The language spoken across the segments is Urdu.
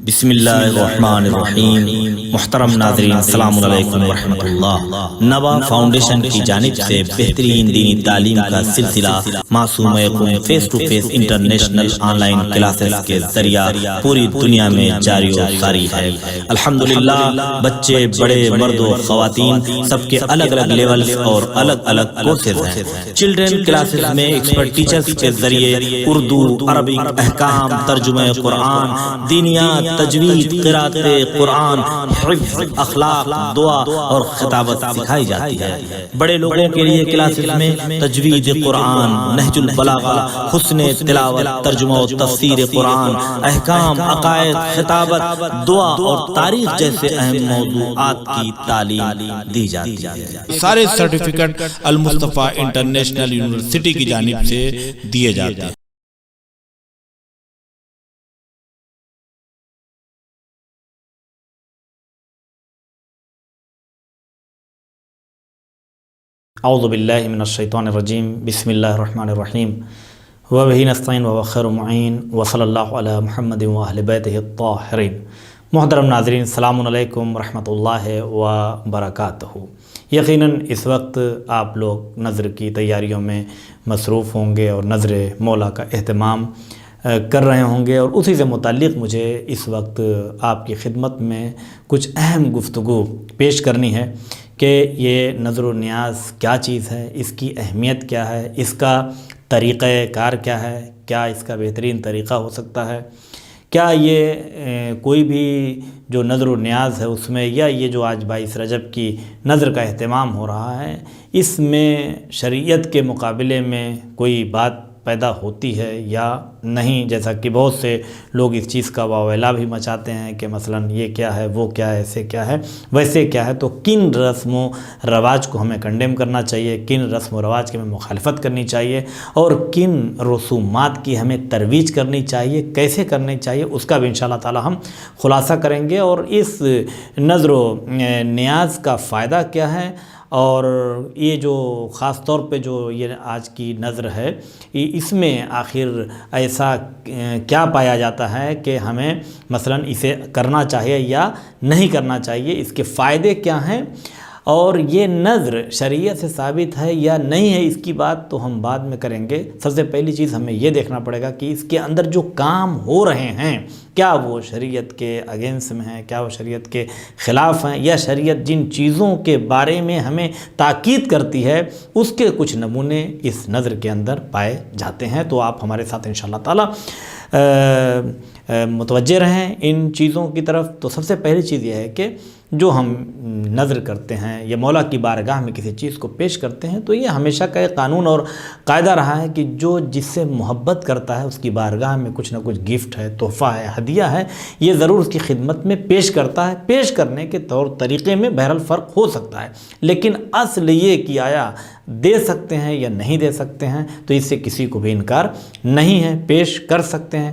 بسم اللہ الرحمن الرحیم۔ محترم ناظرین، السلام علیکم ورحمۃ اللہ۔ نوا فاؤنڈیشن کی جانب سے بہترین دینی تعلیم کا سلسلہ معصوم یقوم face to face international online classes کے ذریعہ پوری دنیا میں جاری و ساری ہے۔ الحمدللہ بچے، بڑے، مرد و خواتین، سب کے الگ الگ لیولز اور الگ الگ کورسز ہیں۔ چلڈرن کلاسز میں ایکسپرٹ ٹیچرز کے ذریعے اردو، عربک، احکام، ترجمہ قرآن، دینیات، تجوید، قرات قرآن، حفظ، اخلاق، دعا اور خطابت سکھائی جاتی ہے۔ بڑے لوگوں کے لیے کلاسز میں تجوید قرآن، نہج البلاغہ، حسن تلاوت، ترجمہ و تفسیر قرآن، احکام، عقائد، خطابت، دعا اور تاریخ جیسے اہم موضوعات کی تعلیم دی جاتی ہے۔ سارے سرٹیفکیٹ المصطفیٰ انٹرنیشنل یونیورسٹی کی جانب سے دیے جاتے ہیں۔ اعوذ باللہ من الشیطان الرجیم، بسم اللہ الرحمن الرحیم، وبہ نستعین وهو خیر معین، وصلی اللہ علی محمد واہل بیتہ الطاہرین۔ محترم ناظرین، السلام علیکم ورحمۃ اللہ وبرکاتہ۔ یقیناً اس وقت آپ لوگ نظر کی تیاریوں میں مصروف ہوں گے اور نظر مولا کا اہتمام کر رہے ہوں گے، اور اسی سے متعلق مجھے اس وقت آپ کی خدمت میں کچھ اہم گفتگو پیش کرنی ہے کہ یہ نظر و نیاز کیا چیز ہے، اس کی اہمیت کیا ہے، اس کا طریقہ کار کیا ہے، کیا اس کا بہترین طریقہ ہو سکتا ہے، کیا یہ کوئی بھی جو نظر و نیاز ہے اس میں، یا یہ جو آج 22 رجب کی نظر کا اہتمام ہو رہا ہے، اس میں شریعت کے مقابلے میں کوئی بات پیدا ہوتی ہے یا نہیں، جیسا کہ بہت سے لوگ اس چیز کا واویلا بھی مچاتے ہیں کہ مثلا یہ کیا ہے، وہ کیا ہے، ایسے کیا ہے، ویسے کیا ہے۔ تو کن رسم و رواج کو ہمیں کنڈیم کرنا چاہیے، کن رسم و رواج کی ہمیں مخالفت کرنی چاہیے، اور کن رسومات کی ہمیں ترویج کرنی چاہیے، کیسے کرنی چاہیے، اس کا بھی انشاءاللہ تعالی ہم خلاصہ کریں گے، اور اس نظر و نیاز کا فائدہ کیا ہے، اور یہ جو خاص طور پہ جو یہ آج کی نظر ہے، اس میں آخر ایسا کیا پایا جاتا ہے کہ ہمیں مثلا اسے کرنا چاہیے یا نہیں کرنا چاہیے، اس کے فائدے کیا ہیں، اور یہ نظر شریعت سے ثابت ہے یا نہیں ہے، اس کی بات تو ہم بعد میں کریں گے۔ سب سے پہلی چیز ہمیں یہ دیکھنا پڑے گا کہ اس کے اندر جو کام ہو رہے ہیں کیا وہ شریعت کے اگینسٹ میں ہیں، کیا وہ شریعت کے خلاف ہیں، یا شریعت جن چیزوں کے بارے میں ہمیں تاکید کرتی ہے اس کے کچھ نمونے اس نظر کے اندر پائے جاتے ہیں۔ تو آپ ہمارے ساتھ انشاءاللہ تعالی متوجہ رہیں ان چیزوں کی طرف۔ تو سب سے پہلی چیز یہ ہے کہ جو ہم نظر کرتے ہیں یا مولا کی بارگاہ میں کسی چیز کو پیش کرتے ہیں، تو یہ ہمیشہ کا ایک قانون اور قاعدہ رہا ہے کہ جو جس سے محبت کرتا ہے اس کی بارگاہ میں کچھ نہ کچھ گفٹ ہے، تحفہ ہے، ہدیہ ہے، یہ ضرور اس کی خدمت میں پیش کرتا ہے۔ پیش کرنے کے طور طریقے میں بہرحال فرق ہو سکتا ہے، لیکن اصل یہ کہ آیا دے سکتے ہیں یا نہیں دے سکتے ہیں، تو اس سے کسی کو بھی انکار نہیں ہے، پیش کر سکتے ہیں۔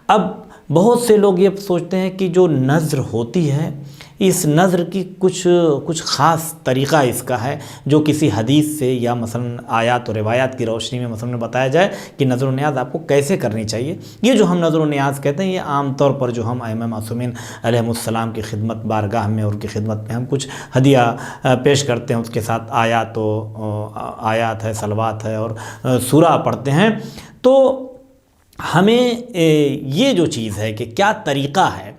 اب بہت سے لوگ یہ سوچتے ہیں کہ جو نظر ہوتی ہے، اس نظر کی کچھ خاص طریقہ اس کا ہے جو کسی حدیث سے یا مثلا آیات و روایات کی روشنی میں مثلا بتایا جائے کہ نظر و نیاز آپ کو کیسے کرنی چاہیے۔ یہ جو ہم نظر و نیاز کہتے ہیں، یہ عام طور پر جو ہم ائمہ معصومین علیہم السلام کی خدمت بارگاہ میں اور ان کی خدمت میں ہم کچھ ہدیہ پیش کرتے ہیں، اس کے ساتھ آیات ہے، صلوات ہے اور سورہ پڑھتے ہیں۔ تو ہمیں یہ جو چیز ہے کہ کیا طریقہ ہے،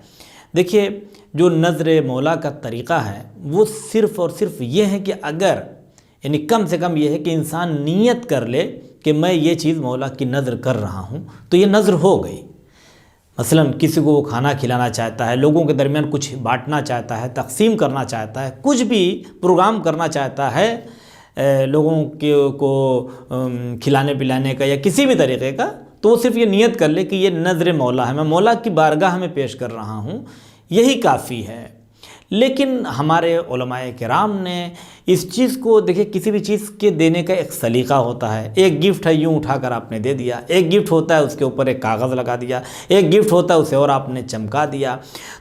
دیکھیے جو نظر مولا کا طریقہ ہے وہ صرف اور صرف یہ ہے کہ اگر یعنی کم سے کم یہ ہے کہ انسان نیت کر لے کہ میں یہ چیز مولا کی نظر کر رہا ہوں، تو یہ نظر ہو گئی۔ مثلا کسی کو وہ کھانا کھلانا چاہتا ہے، لوگوں کے درمیان کچھ بانٹنا چاہتا ہے، تقسیم کرنا چاہتا ہے، کچھ بھی پروگرام کرنا چاہتا ہے لوگوں کو کھلانے پلانے کا یا کسی بھی طریقے کا، تو وہ صرف یہ نیت کر لے کہ یہ نظر مولا ہے، میں مولا کی بارگاہ میں پیش کر رہا ہوں، یہی کافی ہے۔ لیکن ہمارے علماء کرام نے اس چیز کو دیکھیں، کسی بھی چیز کے دینے کا ایک سلیقہ ہوتا ہے. ایک گفٹ ہے یوں اٹھا کر آپ نے دے دیا، ایک گفٹ ہوتا ہے اس کے اوپر ایک کاغذ لگا دیا، ایک گفٹ ہوتا ہے اسے اور آپ نے چمکا دیا.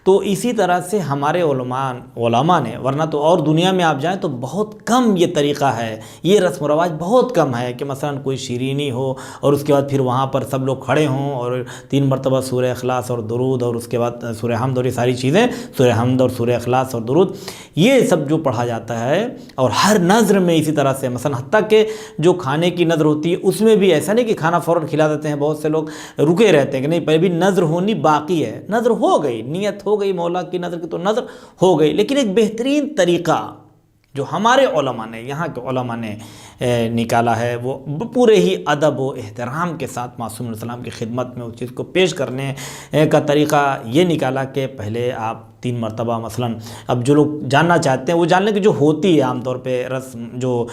تو اسی طرح سے ہمارے علماء نے، ورنہ تو اور دنیا میں آپ جائیں تو بہت کم یہ طریقہ ہے، یہ رسم و رواج بہت کم ہے کہ مثلا کوئی شیرینی ہو اور اس کے بعد پھر وہاں پر سب لوگ کھڑے ہوں اور 3 مرتبہ سورہ اخلاص اور درود اور اس کے بعد سورہ حمد اور یہ ساری چیزیں، سورہ حمد اور سورہ اخلاص اور درود، یہ سب جو پڑھا جاتا ہے. اور ہر نظر میں اسی طرح سے مثلا حتیٰ کہ جو کھانے کی نظر ہوتی ہے اس میں بھی ایسا نہیں کہ کھانا فوراً کھلا دیتے ہیں، بہت سے لوگ رکے رہتے ہیں کہ نہیں پہلے بھی نظر ہونی باقی ہے. نظر ہو گئی، نیت ہو گئی مولا کی نظر کی تو نظر ہو گئی، لیکن ایک بہترین طریقہ جو ہمارے علماء نے، یہاں کے علماء نے نکالا ہے، وہ پورے ہی ادب و احترام کے ساتھ معصوم علیہ السلام کی خدمت میں اس چیز کو پیش کرنے کا طریقہ یہ نکالا کہ پہلے آپ 3 مرتبہ مثلا، اب جو لوگ جاننا چاہتے ہیں وہ جان لیں کہ جو ہوتی ہے عام طور پہ رسم جو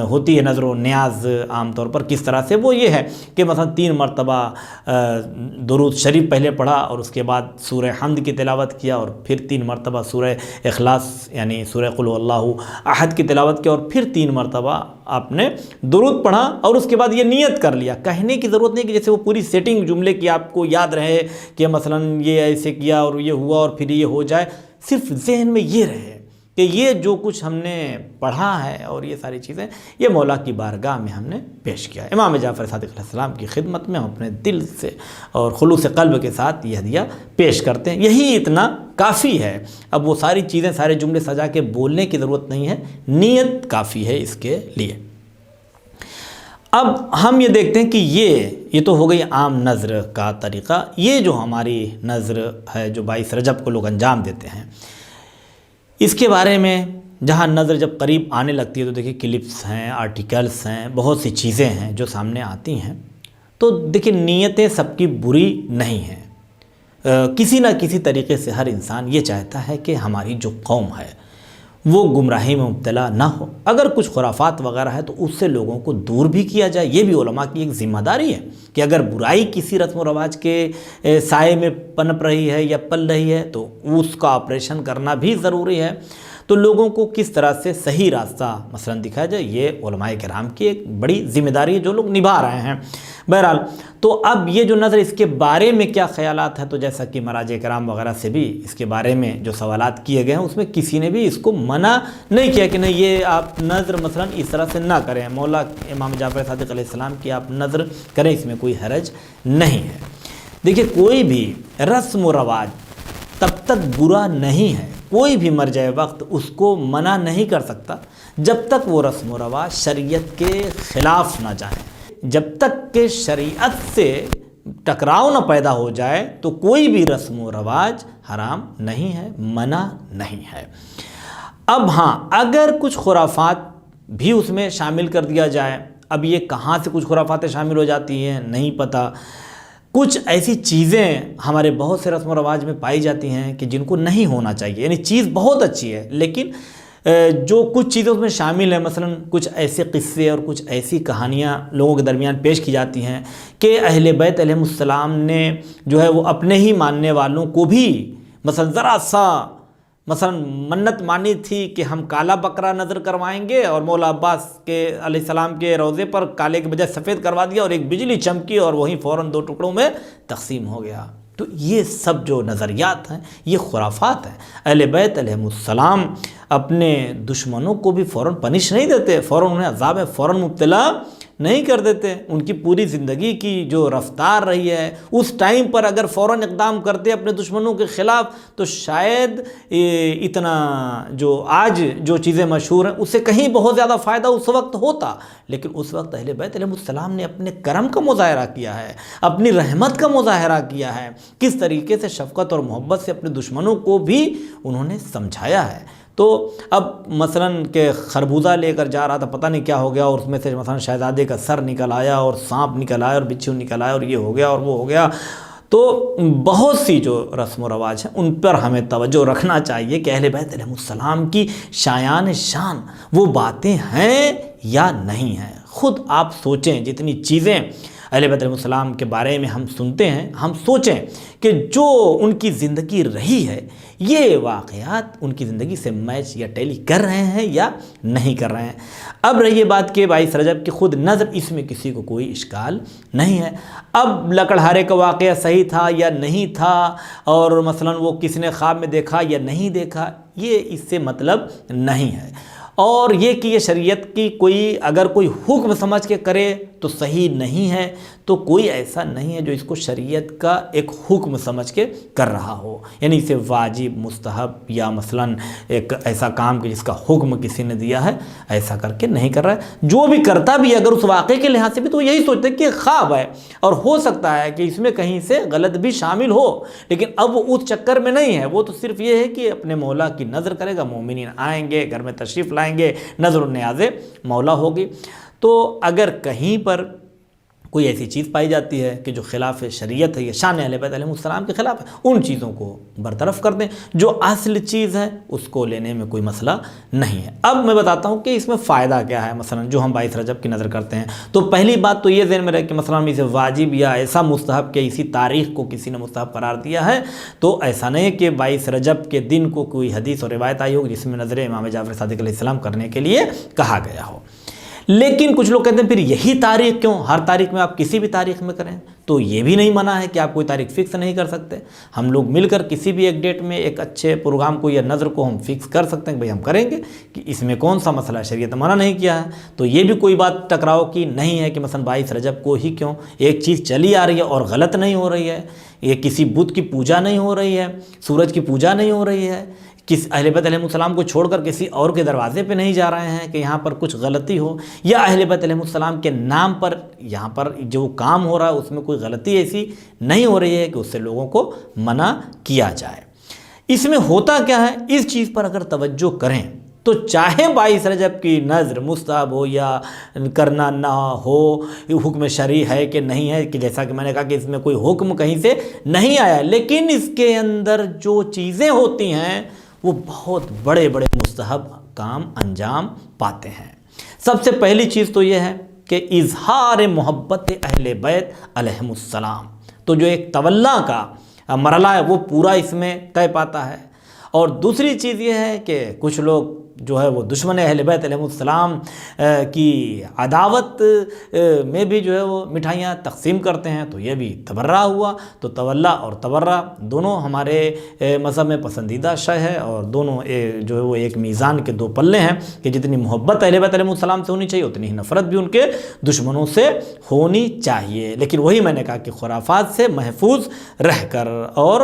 ہوتی ہے نظر و نیاز عام طور پر کس طرح سے، وہ یہ ہے کہ مثلا 3 مرتبہ درود شریف پہلے پڑھا اور اس کے بعد سورہ حمد کی تلاوت کیا اور پھر 3 مرتبہ سورہ اخلاص یعنی سورہ قل هو اللہ احد کی تلاوت کیا اور پھر 3 مرتبہ آپ نے درود پڑھا. اور اس کے بعد یہ نیت کر لیا. کہنے کی ضرورت نہیں کہ جیسے وہ پوری سیٹنگ جملے کی آپ کو یاد رہے کہ مثلا یہ ایسے کیا اور یہ ہوا اور پھر یہ ہو جائے. صرف ذہن میں یہ رہے کہ یہ جو کچھ ہم نے پڑھا ہے اور یہ ساری چیزیں یہ مولا کی بارگاہ میں ہم نے پیش کیا. امام جعفر صادق علیہ السلام کی خدمت میں ہم اپنے دل سے اور خلوص قلب کے ساتھ یہ ہدیہ پیش کرتے ہیں. یہی اتنا کافی ہے. اب وہ ساری چیزیں سارے جملے سجا کے بولنے کی ضرورت نہیں ہے، نیت کافی ہے اس کے لیے. اب ہم یہ دیکھتے ہیں کہ یہ تو ہو گئی عام نظر کا طریقہ. یہ جو ہماری نظر ہے جو 22 رجب کو لوگ انجام دیتے ہیں، اس کے بارے میں جہاں نظر جب قریب آنے لگتی ہے تو دیکھیں کلپس ہیں، آرٹیکلس ہیں، بہت سی چیزیں ہیں جو سامنے آتی ہیں. تو دیکھیں نیتیں سب کی بری نہیں ہیں. کسی نہ کسی طریقے سے ہر انسان یہ چاہتا ہے کہ ہماری جو قوم ہے وہ گمراہی میں مبتلا نہ ہو. اگر کچھ خرافات وغیرہ ہے تو اس سے لوگوں کو دور بھی کیا جائے. یہ بھی علماء کی ایک ذمہ داری ہے کہ اگر برائی کسی رسم و رواج کے سائے میں پنپ رہی ہے یا پل رہی ہے تو اس کا آپریشن کرنا بھی ضروری ہے. تو لوگوں کو کس طرح سے صحیح راستہ مثلا دکھایا جائے، یہ علماء کرام کی ایک بڑی ذمہ داری ہے جو لوگ نبھا رہے ہیں. بہرحال تو اب یہ جو نظر اس کے بارے میں کیا خیالات ہیں، تو جیسا کہ مراجع کرام وغیرہ سے بھی اس کے بارے میں جو سوالات کیے گئے ہیں اس میں کسی نے بھی اس کو منع نہیں کیا کہ نہیں یہ آپ نظر مثلا اس طرح سے نہ کریں. مولا امام جعفر صادق علیہ السلام کی آپ نظر کریں، اس میں کوئی حرج نہیں ہے. دیکھیے کوئی بھی رسم و رواج تب تک برا نہیں ہے، کوئی بھی مرجع وقت اس کو منع نہیں کر سکتا جب تک وہ رسم و رواج شریعت کے خلاف نہ جائیں. جب تک کہ شریعت سے ٹکراؤ نہ پیدا ہو جائے تو کوئی بھی رسم و رواج حرام نہیں ہے، منع نہیں ہے. اب ہاں اگر کچھ خرافات بھی اس میں شامل کر دیا جائے، اب یہ کہاں سے کچھ خرافاتیں شامل ہو جاتی ہیں نہیں پتہ. کچھ ایسی چیزیں ہمارے بہت سے رسم و رواج میں پائی جاتی ہیں کہ جن کو نہیں ہونا چاہیے. یعنی چیز بہت اچھی ہے لیکن جو کچھ چیزیں اس میں شامل ہیں، مثلا کچھ ایسے قصے اور کچھ ایسی کہانیاں لوگوں کے درمیان پیش کی جاتی ہیں کہ اہل بیت علیہ السلام نے جو ہے وہ اپنے ہی ماننے والوں کو بھی مثلا ذرا سا مثلا منت مانی تھی کہ ہم کالا بکرا نظر کروائیں گے اور مولا عباس کے علیہ السلام کے روضے پر کالے کے بجائے سفید کروا دیا اور ایک بجلی چمکی اور وہیں فوراً 2 ٹکڑوں میں تقسیم ہو گیا. تو یہ سب جو نظریات ہیں یہ خرافات ہیں. اہل بیت علیہ السلام اپنے دشمنوں کو بھی فوراً پنش نہیں دیتے، فوراً انہیں عذاب میں فوراً مبتلا نہیں کر دیتے. ان کی پوری زندگی کی جو رفتار رہی ہے اس ٹائم پر اگر فوراً اقدام کرتے اپنے دشمنوں کے خلاف تو شاید اتنا جو آج جو چیزیں مشہور ہیں اس سے کہیں بہت زیادہ فائدہ اس وقت ہوتا. لیکن اس وقت اہل بیت علیہ السلام نے اپنے کرم کا مظاہرہ کیا ہے، اپنی رحمت کا مظاہرہ کیا ہے، کس طریقے سے شفقت اور محبت سے اپنے دشمنوں کو بھی انہوں نے سمجھایا ہے. تو اب مثلا کہ خربوزہ لے کر جا رہا تھا، پتہ نہیں کیا ہو گیا اور اس میں سے مثلا شہزادے کا سر نکل آیا اور سانپ نکل آیا اور بچھو نکل آیا اور یہ ہو گیا اور وہ ہو گیا. تو بہت سی جو رسم و رواج ہیں ان پر ہمیں توجہ رکھنا چاہیے کہ اہل بیت علیہ السلام کی شایان شان وہ باتیں ہیں یا نہیں ہیں. خود آپ سوچیں جتنی چیزیں اہل بیت علیہ السلام کے بارے میں ہم سنتے ہیں، ہم سوچیں کہ جو ان کی زندگی رہی ہے یہ واقعات ان کی زندگی سے میچ یا ٹیلی کر رہے ہیں یا نہیں کر رہے ہیں۔ اب رہی یہ بات کہ 22 رجب کی خود نظر، اس میں کسی کو کوئی اشکال نہیں ہے۔ اب لکڑہارے کا واقعہ صحیح تھا یا نہیں تھا، اور مثلا وہ کس نے خواب میں دیکھا یا نہیں دیکھا، یہ اس سے مطلب نہیں ہے۔ اور یہ کہ یہ شریعت کی کوئی اگر کوئی حکم سمجھ کے کرے تو صحیح نہیں ہے، تو کوئی ایسا نہیں ہے جو اس کو شریعت کا ایک حکم سمجھ کے کر رہا ہو، یعنی اسے واجب، مستحب یا مثلا ایک ایسا کام کہ جس کا حکم کسی نے دیا ہے ایسا کر کے نہیں کر رہا ہے۔ جو بھی کرتا بھی اگر اس واقعے کے لحاظ سے بھی تو یہی سوچتے کہ خواب ہے، اور ہو سکتا ہے کہ اس میں کہیں سے غلط بھی شامل ہو، لیکن اب وہ اس چکر میں نہیں ہے، وہ تو صرف یہ ہے کہ اپنے مولا کی نظر کرے گا، مومنین آئیں گے، گھر میں تشریف لائیں گے، نظر و نیاز مولا ہوگی۔ تو اگر کہیں پر کوئی ایسی چیز پائی جاتی ہے کہ جو خلاف شریعت ہے یا شان اہل بیت علیہ السلام کے خلاف ہے، ان چیزوں کو برطرف کر دیں، جو اصل چیز ہے اس کو لینے میں کوئی مسئلہ نہیں ہے۔ اب میں بتاتا ہوں کہ اس میں فائدہ کیا ہے، مثلا جو ہم 22 رجب کی نظر کرتے ہیں تو پہلی بات تو یہ ذہن میں رہے کہ مثلا اسے واجب یا ایسا مستحب کہ اسی تاریخ کو کسی نے مستحب قرار دیا ہے، تو ایسا نہیں ہے کہ 22 رجب کے دن کو کوئی حدیث اور روایت آئی ہوگی جس میں نظر امام جعفر صادق علیہ السلام کرنے کے لیے کہا گیا ہو۔ لیکن کچھ لوگ کہتے ہیں پھر یہی تاریخ کیوں، ہر تاریخ میں آپ کسی بھی تاریخ میں کریں، تو یہ بھی نہیں منع ہے کہ آپ کوئی تاریخ فکس نہیں کر سکتے۔ ہم لوگ مل کر کسی بھی ایک ڈیٹ میں ایک اچھے پروگرام کو یا نظر کو ہم فکس کر سکتے ہیں کہ بھئی ہم کریں گے، کہ اس میں کون سا مسئلہ ہے، شریعت منع نہیں کیا ہے، تو یہ بھی کوئی بات ٹکراؤ کی نہیں ہے کہ مثلا 22 رجب کو ہی کیوں، ایک چیز چلی آ رہی ہے اور غلط نہیں ہو رہی ہے، یہ کسی بت کی پوجا نہیں ہو رہی ہے، سورج کی پوجا نہیں ہو رہی ہے، کس اہل بیت علیہ السلام کو چھوڑ کر کسی اور کے دروازے پہ نہیں جا رہے ہیں کہ یہاں پر کچھ غلطی ہو، یا اہل بیت علیہ السلام کے نام پر یہاں پر جو کام ہو رہا ہے اس میں کوئی غلطی ایسی نہیں ہو رہی ہے کہ اس سے لوگوں کو منع کیا جائے۔ اس میں ہوتا کیا ہے، اس چیز پر اگر توجہ کریں تو چاہے 22 رجب کی نظر مستحب ہو یا کرنا نہ ہو، حکم شرعی ہے کہ نہیں ہے، کہ جیسا کہ میں نے کہا کہ اس میں کوئی حکم کہیں سے نہیں آیا، لیکن اس کے اندر جو چیزیں ہوتی ہیں وہ بہت بڑے بڑے مستحب کام انجام پاتے ہیں۔ سب سے پہلی چیز تو یہ ہے کہ اظہار محبت اہل بیت علیہم السلام، تو جو ایک تولا کا مرحلہ ہے وہ پورا اس میں طے پاتا ہے۔ اور دوسری چیز یہ ہے کہ کچھ لوگ جو ہے وہ دشمن اہل بیت علیہ السلام کی عداوت میں بھی جو ہے وہ مٹھائیاں تقسیم کرتے ہیں، تو یہ بھی تبرہ ہوا۔ تو تولا اور تبرہ دونوں ہمارے مذہب میں پسندیدہ شے ہے، اور دونوں جو ہے وہ ایک میزان کے دو پلے ہیں کہ جتنی محبت اہل بیت علیہ السلام سے ہونی چاہیے اتنی ہی نفرت بھی ان کے دشمنوں سے ہونی چاہیے، لیکن وہی میں نے کہا کہ خرافات سے محفوظ رہ کر اور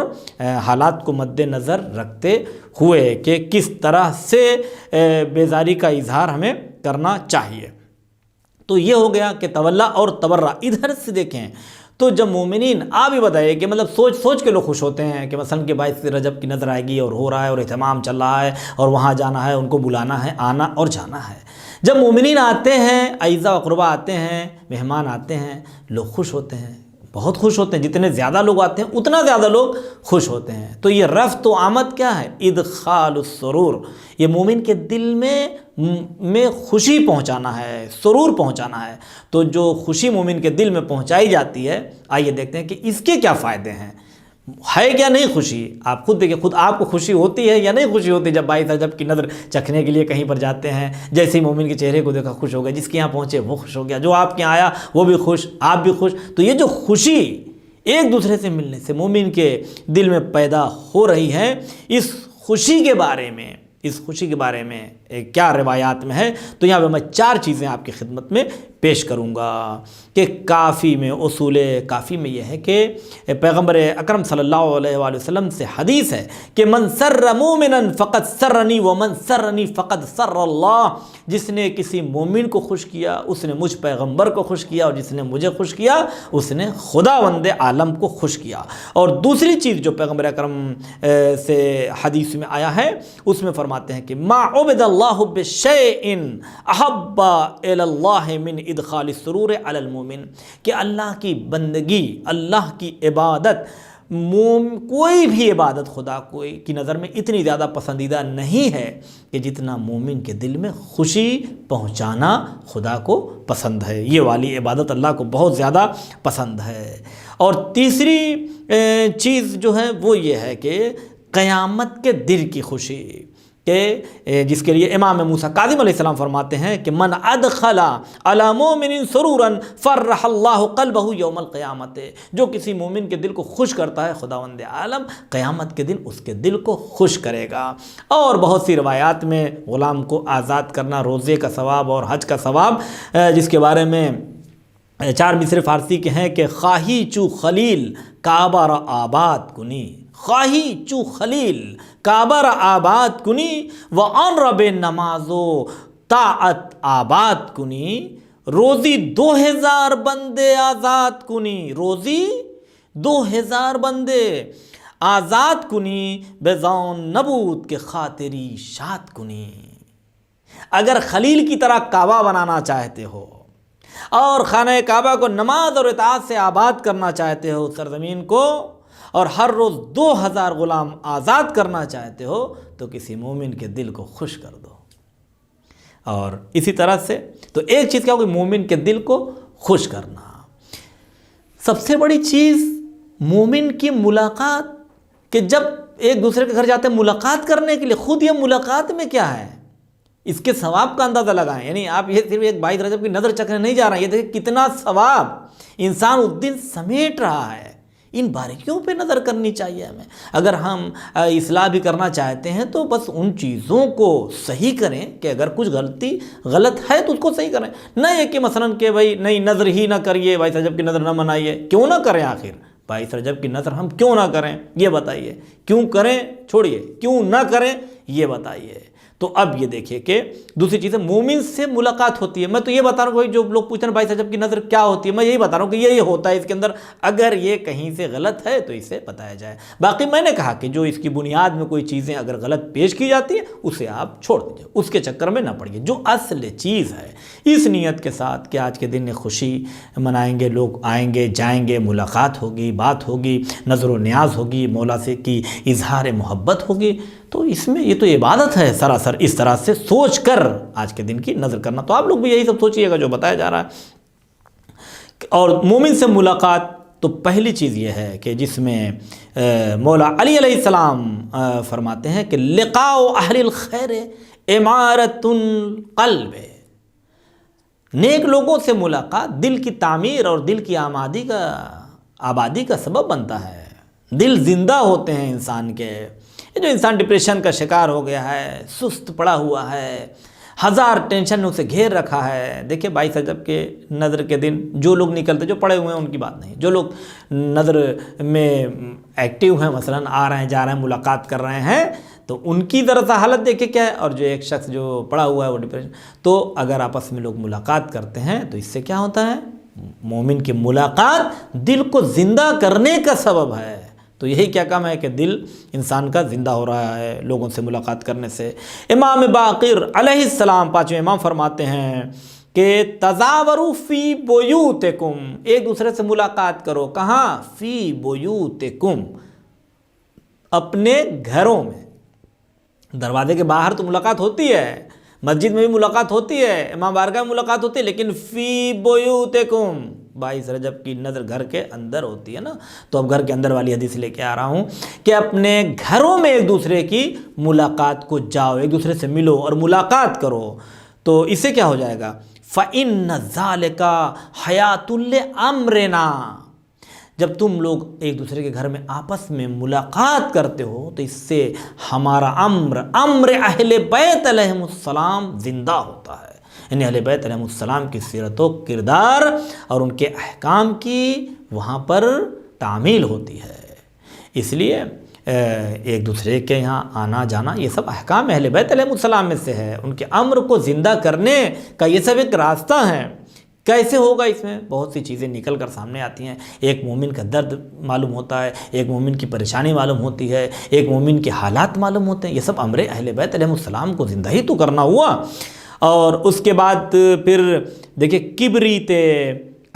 حالات کو مد نظر رکھتے ہوئے کہ کس طرح سے بیزاری کا اظہار ہمیں کرنا چاہیے۔ تو یہ ہو گیا کہ تولا اور تبرہ۔ ادھر سے دیکھیں تو جب مومنین، آپ ہی بتائیے کہ مطلب سوچ کے لوگ خوش ہوتے ہیں کہ مثلا کہ 22 رجب کی نظر آئے گی اور ہو رہا ہے اور اہتمام چل رہا ہے اور وہاں جانا ہے، ان کو بلانا ہے، آنا اور جانا ہے۔ جب مومنین آتے ہیں، اعزا و اقربا آتے ہیں، مہمان آتے ہیں، لوگ خوش ہوتے ہیں، بہت خوش ہوتے ہیں، جتنے زیادہ لوگ آتے ہیں اتنا زیادہ لوگ خوش ہوتے ہیں۔ تو یہ رفت و آمد کیا ہے؟ ادخال السرور، یہ مومن کے دل میں خوشی پہنچانا ہے، سرور پہنچانا ہے۔ تو جو خوشی مومن کے دل میں پہنچائی جاتی ہے، آئیے دیکھتے ہیں کہ اس کے کیا فائدے ہیں، ہے کیا نہیں خوشی۔ آپ خود دیکھیں، خود آپ کو خوشی ہوتی ہے یا نہیں خوشی ہوتی جب 22 رجب کی نظر چکھنے کے لیے کہیں پر جاتے ہیں؟ جیسے ہی مومن کے چہرے کو دیکھا خوش ہو گیا، جس کے یہاں پہنچے وہ خوش ہو گیا، جو آپ کے یہاں آیا وہ بھی خوش، آپ بھی خوش۔ تو یہ جو خوشی ایک دوسرے سے ملنے سے مومن کے دل میں پیدا ہو رہی ہے، اس خوشی کے بارے میں کیا روایات میں ہے، تو یہاں پہ میں 4 چیزیں آپ کی خدمت میں پیش کروں گا کہ کافی میں، اصول کافی میں یہ ہے کہ پیغمبر اکرم صلی اللہ علیہ وآلہ وسلم سے حدیث ہے کہ من سر مومنا فقد سرنی ومن سرنی فقد سر اللہ، جس نے کسی مومن کو خوش کیا اس نے مجھ پیغمبر کو خوش کیا، اور جس نے مجھے خوش کیا اس نے خداوند عالم کو خوش کیا۔ اور دوسری چیز جو پیغمبر اکرم سے حدیث میں آیا ہے اس میں فرماتے ہیں کہ ما عبد اللہ بشیء احب الی اللہ من ادخال السرور علی المومن، کہ اللہ کی بندگی، اللہ کی عبادت کوئی بھی عبادت خدا کی نظر میں اتنی زیادہ پسندیدہ نہیں ہے کہ جتنا مومن کے دل میں خوشی پہنچانا خدا کو پسند ہے. یہ والی عبادت اللہ کو بہت زیادہ پسند ہے. اور تیسری چیز جو ہے وہ یہ ہے کہ قیامت کے دن کی خوشی، کہ جس کے لیے امام موسیٰ کاظم علیہ السلام فرماتے ہیں کہ من ادخل علی مومن سرورا فرح اللہ قلبہ یوم القیامت، جو کسی مومن کے دل کو خوش کرتا ہے خداوند عالم قیامت کے دن اس کے دل کو خوش کرے گا. اور بہت سی روایات میں غلام کو آزاد کرنا، روزے کا ثواب اور حج کا ثواب، جس کے بارے میں 4 مصرے فارسی کے ہیں کہ خواہی چو خلیل کعبہ را آباد کنی، خواہی چو خلیل کعبہ را آباد کنی و آن رب نماز و طاعت آباد کنی، روزی 2000 بندے آزاد کنی، روزی 2000 بندے آزاد کنی بزان نبود کے خاطری شاد کنی. اگر خلیل کی طرح کعبہ بنانا چاہتے ہو اور خانہ کعبہ کو نماز اور اطاعت سے آباد کرنا چاہتے ہو سرزمین کو، اور ہر روز 2000 غلام آزاد کرنا چاہتے ہو، تو کسی مومن کے دل کو خوش کر دو. اور اسی طرح سے تو ایک چیز کیا ہوگی، مومن کے دل کو خوش کرنا. سب سے بڑی چیز مومن کی ملاقات، کہ جب ایک دوسرے کے گھر جاتے ہیں ملاقات کرنے کے لیے، خود یہ ملاقات میں کیا ہے اس کے ثواب کا اندازہ لگائیں. یعنی آپ یہ صرف ایک 22 رجب کی نظر چکھنے نہیں جا رہے ہیں، یہ دیکھیں کتنا ثواب انسان اس دن سمیٹ رہا ہے. ان باریکیوں پہ نظر کرنی چاہیے ہمیں. اگر ہم اصلاح بھی کرنا چاہتے ہیں تو بس ان چیزوں کو صحیح کریں کہ اگر کچھ غلط ہے تو اس کو صحیح کریں. نہ یہ کہ مثلاً کہ بھائی نہیں نظر ہی نہ کریے، 22 رجب کی نظر نہ منائیے. کیوں نہ کریں؟ آخر 22 رجب کی نظر ہم کیوں نہ کریں یہ بتائیے. کیوں کریں چھوڑیے، کیوں نہ کریں یہ بتائیے. تو اب یہ دیکھیے کہ دوسری چیز ہے مومن سے ملاقات ہوتی ہے. میں تو یہ بتا رہا ہوں کہ جو لوگ پوچھتے ہیں 22 رجب کی نظر کیا ہوتی ہے، میں یہی بتا رہا ہوں کہ یہ ہوتا ہے اس کے اندر. اگر یہ کہیں سے غلط ہے تو اسے بتایا جائے. باقی میں نے کہا کہ جو اس کی بنیاد میں کوئی چیزیں اگر غلط پیش کی جاتی ہیں اسے آپ چھوڑ دیجیے، اس کے چکر میں نہ پڑیے. جو اصل چیز ہے اس نیت کے ساتھ کہ آج کے دن خوشی منائیں گے، لوگ آئیں گے جائیں گے، ملاقات ہوگی، بات ہوگی، نظر و نیاز ہوگی، مولا سے کی اظہار محبت ہوگی، تو اس میں یہ تو عبادت ہے سراسر. اس طرح سے سوچ کر آج کے دن کی نظر کرنا. تو آپ لوگ بھی یہی سب سوچئے گا جو بتایا جا رہا ہے. اور مومن سے ملاقات تو پہلی چیز یہ ہے کہ جس میں مولا علی علیہ السلام فرماتے ہیں کہ لقاء اہل الخیر عمارت القلب، نیک لوگوں سے ملاقات دل کی تعمیر اور دل کی آبادی کا سبب بنتا ہے. دل زندہ ہوتے ہیں انسان کے. جو انسان ڈپریشن کا شکار ہو گیا ہے، سست پڑا ہوا ہے، 1000 ٹینشن اسے گھیر رکھا ہے. دیکھیں 22 رجب کے نظر کے دن جو لوگ نکلتے، جو پڑے ہوئے ہیں ان کی بات نہیں، جو لوگ نظر میں ایکٹیو ہیں، مثلا آ رہے ہیں جا رہے ہیں ملاقات کر رہے ہیں، تو ان کی ذرا سا حالت دیکھیں کیا ہے. اور جو ایک شخص جو پڑا ہوا ہے وہ ڈپریشن. تو اگر آپس میں لوگ ملاقات کرتے ہیں تو اس سے کیا ہوتا ہے، مومن کی ملاقات دل کو زندہ کرنے کا سبب ہے. تو یہی کیا کام ہے کہ دل انسان کا زندہ ہو رہا ہے لوگوں سے ملاقات کرنے سے. امام باقر علیہ السلام 5ویں امام فرماتے ہیں کہ تزاوروا فی بیوتکم، ایک دوسرے سے ملاقات کرو. کہاں؟ فی بیوتکم، اپنے گھروں میں. دروازے کے باہر تو ملاقات ہوتی ہے، مسجد میں بھی ملاقات ہوتی ہے، امام بارگاہ میں ملاقات ہوتی ہے، لیکن فی بیوتکم 22 رجب کی نظر گھر کے اندر ہوتی ہے نا. تو اب گھر کے اندر والی حدیث لے کے آ رہا ہوں کہ اپنے گھروں میں ایک دوسرے کی ملاقات کو جاؤ، ایک دوسرے سے ملو اور ملاقات کرو. تو اس سے کیا ہو جائے گا، فَإِنَّ ذَلِكَ حَيَاةٌ لِأَمْرِنَا. جب تم لوگ ایک دوسرے کے گھر میں آپس میں ملاقات کرتے ہو تو اس سے ہمارا امر اہل بیت علیہم السلام زندہ ہوتا ہے. یعنی اہل بیت علیہ السلام کی سیرت و کردار اور ان کے احکام کی وہاں پر تعمیل ہوتی ہے. اس لیے ایک دوسرے کے یہاں آنا جانا یہ سب احکام اہل بیت علیہ السلام میں سے ہے. ان کے امر کو زندہ کرنے کا یہ سب ایک راستہ ہے. کیسے ہوگا؟ اس میں بہت سی چیزیں نکل کر سامنے آتی ہیں. ایک مومن کا درد معلوم ہوتا ہے، ایک مومن کی پریشانی معلوم ہوتی ہے، ایک مومن کے حالات معلوم ہوتے ہیں. یہ سب امر اہل بیت علیہ السلام کو زندہ ہی تو کرنا ہوا. اور اس کے بعد پھر دیکھیں کبریت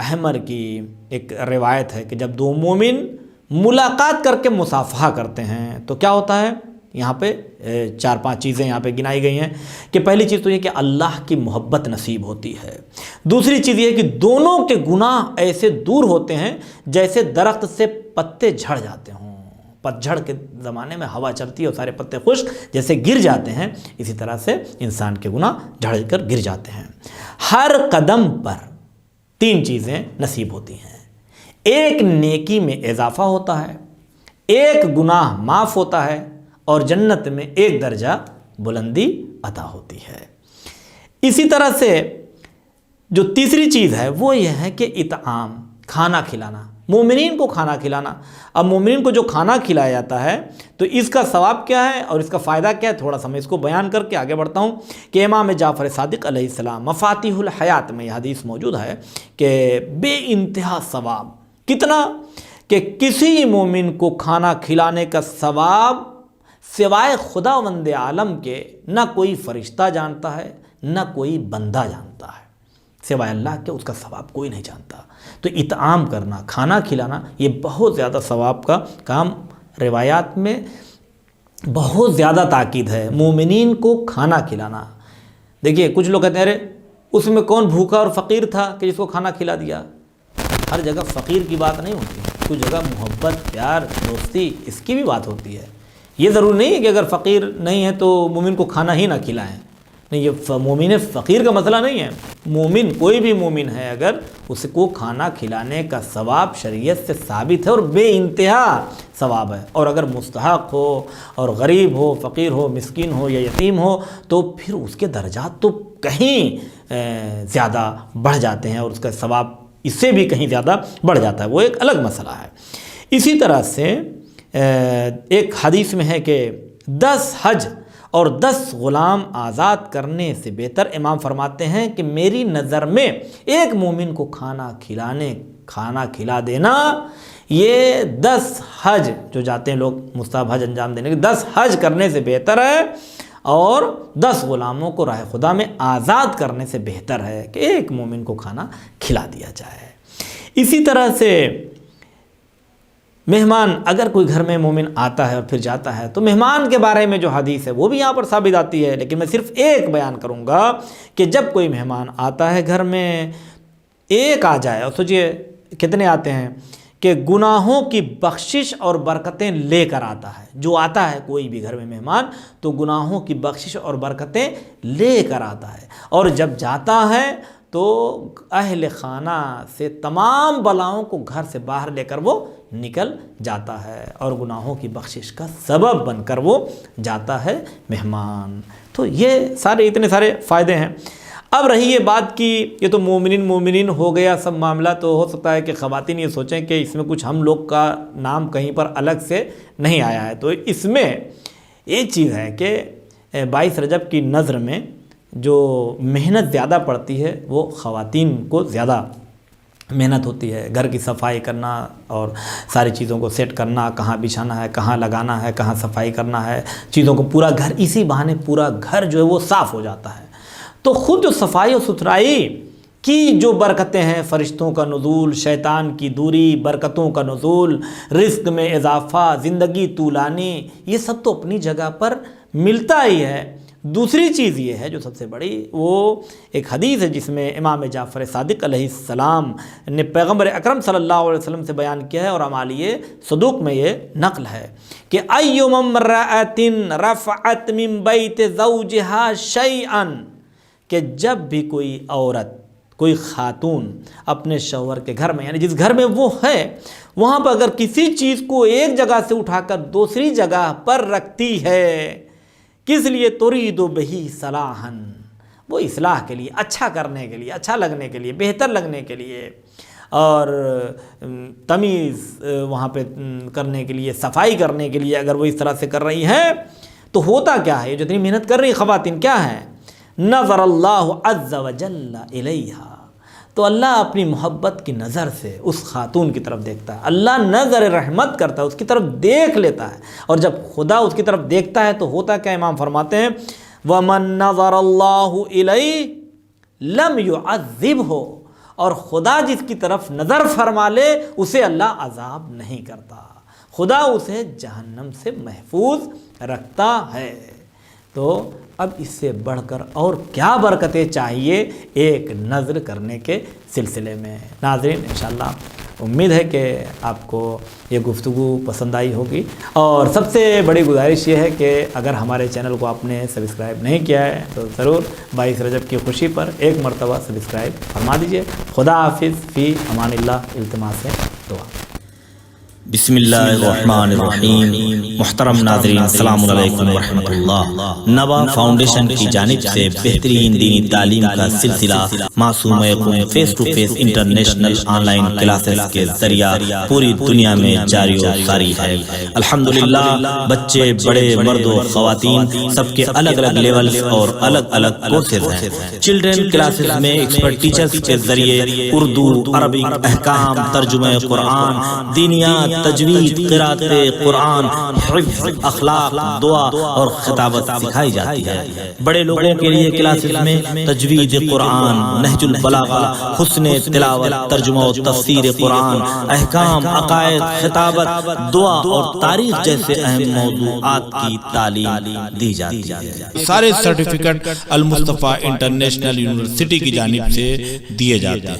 احمر کی ایک روایت ہے کہ جب 2 مومن ملاقات کر کے مصافحہ کرتے ہیں تو کیا ہوتا ہے؟ یہاں پہ 4-5 چیزیں یہاں پہ گنائی گئی ہیں کہ پہلی چیز تو یہ کہ اللہ کی محبت نصیب ہوتی ہے، دوسری چیز یہ کہ دونوں کے گناہ ایسے دور ہوتے ہیں جیسے درخت سے پتے جھڑ جاتے ہوں، پتجھڑ کے زمانے میں ہوا چلتی ہے اور سارے پتے خشک جیسے گر جاتے ہیں، اسی طرح سے انسان کے گناہ جھڑ کر گر جاتے ہیں۔ ہر قدم پر 3 چیزیں نصیب ہوتی ہیں، ایک نیکی میں اضافہ ہوتا ہے، ایک گناہ معاف ہوتا ہے، اور جنت میں 1 درجہ بلندی عطا ہوتی ہے۔ اسی طرح سے جو تیسری چیز ہے وہ یہ ہے کہ اطعام، کھانا کھلانا، مومنین کو کھانا کھلانا۔ اب مومنین کو جو کھانا کھلایا جاتا ہے تو اس کا ثواب کیا ہے اور اس کا فائدہ کیا ہے، تھوڑا سا میں اس کو بیان کر کے آگے بڑھتا ہوں کہ امام جعفر صادق علیہ السلام مفاتیح الحیات میں یہ حدیث موجود ہے کہ بے انتہا ثواب، کتنا کہ کسی مومن کو کھانا کھلانے کا ثواب سوائے خداوند عالم کے نہ کوئی فرشتہ جانتا ہے نہ کوئی بندہ جانتا ہے، سوائے اللہ کے اس کا ثواب کوئی نہیں جانتا۔ تو اطعام کرنا، کھانا کھلانا، یہ بہت زیادہ ثواب کا کام، روایات میں بہت زیادہ تاکید ہے مومنین کو کھانا کھلانا۔ دیکھیے کچھ لوگ کہتے ہیں ارے اس میں کون بھوکا اور فقیر تھا کہ جس کو کھانا کھلا دیا۔ ہر جگہ فقیر کی بات نہیں ہوتی، کچھ جگہ محبت، پیار، دوستی، اس کی بھی بات ہوتی ہے۔ یہ ضرور نہیں ہے کہ اگر فقیر نہیں ہے تو مومن کو کھانا ہی نہ کھلائیں، نہیں، یہ مومن فقیر کا مسئلہ نہیں ہے۔ مومن، کوئی بھی مومن ہے، اگر اس کو کھانا کھلانے کا ثواب شریعت سے ثابت ہے اور بے انتہا ثواب ہے، اور اگر مستحق ہو اور غریب ہو، فقیر ہو، مسکین ہو یا یتیم ہو تو پھر اس کے درجات تو کہیں زیادہ بڑھ جاتے ہیں اور اس کا ثواب اس سے بھی کہیں زیادہ بڑھ جاتا ہے، وہ ایک الگ مسئلہ ہے۔ اسی طرح سے ایک حدیث میں ہے کہ 10 حج اور 10 غلام آزاد کرنے سے بہتر، امام فرماتے ہیں کہ میری نظر میں ایک مومن کو کھانا کھلا دینا، یہ 10 حج جو جاتے ہیں لوگ مستحب حج انجام دینے کے، 10 حج کرنے سے بہتر ہے، اور 10 غلاموں کو راہ خدا میں آزاد کرنے سے بہتر ہے کہ ایک مومن کو کھانا کھلا دیا جائے۔ اسی طرح سے مہمان، اگر کوئی گھر میں مومن آتا ہے اور پھر جاتا ہے تو مہمان کے بارے میں جو حدیث ہے وہ بھی یہاں پر ثابت آتی ہے، لیکن میں صرف ایک بیان کروں گا کہ جب کوئی مہمان آتا ہے گھر میں، ایک آ جائے، اور سوچئے کتنے آتے ہیں، کہ گناہوں کی بخشش اور برکتیں لے کر آتا ہے۔ جو آتا ہے کوئی بھی گھر میں مہمان تو گناہوں کی بخشش اور برکتیں لے کر آتا ہے، اور جب جاتا ہے تو اہل خانہ سے تمام بلاؤں کو گھر سے باہر لے کر وہ نکل جاتا ہے، اور گناہوں کی بخشش کا سبب بن کر وہ جاتا ہے مہمان۔ تو یہ اتنے سارے فائدے ہیں۔ اب رہی یہ بات کی یہ تو مومنین ہو گیا سب معاملہ، تو ہو سکتا ہے کہ خواتین یہ سوچیں کہ اس میں کچھ ہم لوگ کا نام کہیں پر الگ سے نہیں آیا ہے۔ تو اس میں ایک چیز ہے کہ 22 رجب کی نظر میں جو محنت زیادہ پڑتی ہے وہ خواتین کو زیادہ محنت ہوتی ہے، گھر کی صفائی کرنا اور ساری چیزوں کو سیٹ کرنا، کہاں بچھانا ہے، کہاں لگانا ہے، کہاں صفائی کرنا ہے، چیزوں کو پورا گھر، اسی بہانے پورا گھر جو ہے وہ صاف ہو جاتا ہے۔ تو خود جو صفائی اور ستھرائی کی جو برکتیں ہیں، فرشتوں کا نزول، شیطان کی دوری، برکتوں کا نزول، رزق میں اضافہ، زندگی طولانی، یہ سب تو اپنی جگہ پر ملتا ہی ہے۔ دوسری چیز یہ ہے جو سب سے بڑی، وہ ایک حدیث ہے جس میں امام جعفر صادق علیہ السلام نے پیغمبر اکرم صلی اللہ علیہ وسلم سے بیان کیا ہے، اور عمالیہ صدوق میں یہ نقل ہے کہ ایما امرأۃ رفعت من بیت زوجہا شیئا، کہ جب بھی کوئی عورت، کوئی خاتون اپنے شوہر کے گھر میں، یعنی جس گھر میں وہ ہے، وہاں پر اگر کسی چیز کو ایک جگہ سے اٹھا کر دوسری جگہ پر رکھتی ہے، کس لیے؟ ترید بہی صلاحا، وہ اصلاح کے لیے، اچھا کرنے کے لیے، اچھا لگنے کے لیے، بہتر لگنے کے لیے، اور تمیز وہاں پہ کرنے کے لیے، صفائی کرنے کے لیے اگر وہ اس طرح سے کر رہی ہیں تو ہوتا کیا ہے؟ جو اتنی محنت کر رہی خواتین کیا ہیں؟ نظر اللہ عز وجل الیہا، تو اللہ اپنی محبت کی نظر سے اس خاتون کی طرف دیکھتا ہے، اللہ نظر رحمت کرتا ہے، اس کی طرف دیکھ لیتا ہے، اور جب خدا اس کی طرف دیکھتا ہے تو ہوتا کیا؟ امام فرماتے ہیں وَمَن نَظَرَ اللَّهُ إِلَيْهِ لَمْ يُعَذِّبْهُ، اور خدا جس کی طرف نظر فرما لے اسے اللہ عذاب نہیں کرتا۔ خدا اسے جہنم سے محفوظ رکھتا ہے۔ تو اب اس سے بڑھ کر اور کیا برکتیں چاہیے ایک نظر کرنے کے سلسلے میں۔ ناظرین انشاءاللہ امید ہے کہ آپ کو یہ گفتگو پسند آئی ہوگی، اور سب سے بڑی گزارش یہ ہے کہ اگر ہمارے چینل کو آپ نے سبسکرائب نہیں کیا ہے تو ضرور 22 رجب کی خوشی پر ایک مرتبہ سبسکرائب فرما دیجئے۔ خدا حافظ، فی امان اللہ، التماس ہے دعا۔ بسم اللہ الرحمن الرحیم۔ محترم ناظرین السلام علیکم ورحمۃ اللہ۔ نوا فاؤنڈیشن کی جانب سے بہترین دینی تعلیم کا سلسلہ معصوم یقین face to face international online classes کے ذریعہ پوری دنیا میں جاری و ساری ہے۔ الحمدللہ بچے بڑے مرد و خواتین سب کے الگ الگ لیولز اور الگ الگ کورسز ہیں۔ چلڈرن کلاسز میں ایکسپرٹ ٹیچرز کے ذریعے اردو، عربک، احکام، ترجمہ قرآن، دینیات، تجوید، قرات قرآن، حفظ، اخلاق، دعا اور خطابت سکھائی جاتی ہے۔ بڑے لوگوں کے لیے کلاسز میں تجوید قرآن، نہج البلاغہ، حسن تلاوت، ترجمہ و تفسیر قرآن، احکام، عقائد، خطابت، دعا اور تاریخ جیسے اہم موضوعات کی تعلیم دی جاتی ہے۔ سارے سرٹیفکیٹ المصطفیٰ انٹرنیشنل یونیورسٹی کی جانب سے دیے جاتے ہیں۔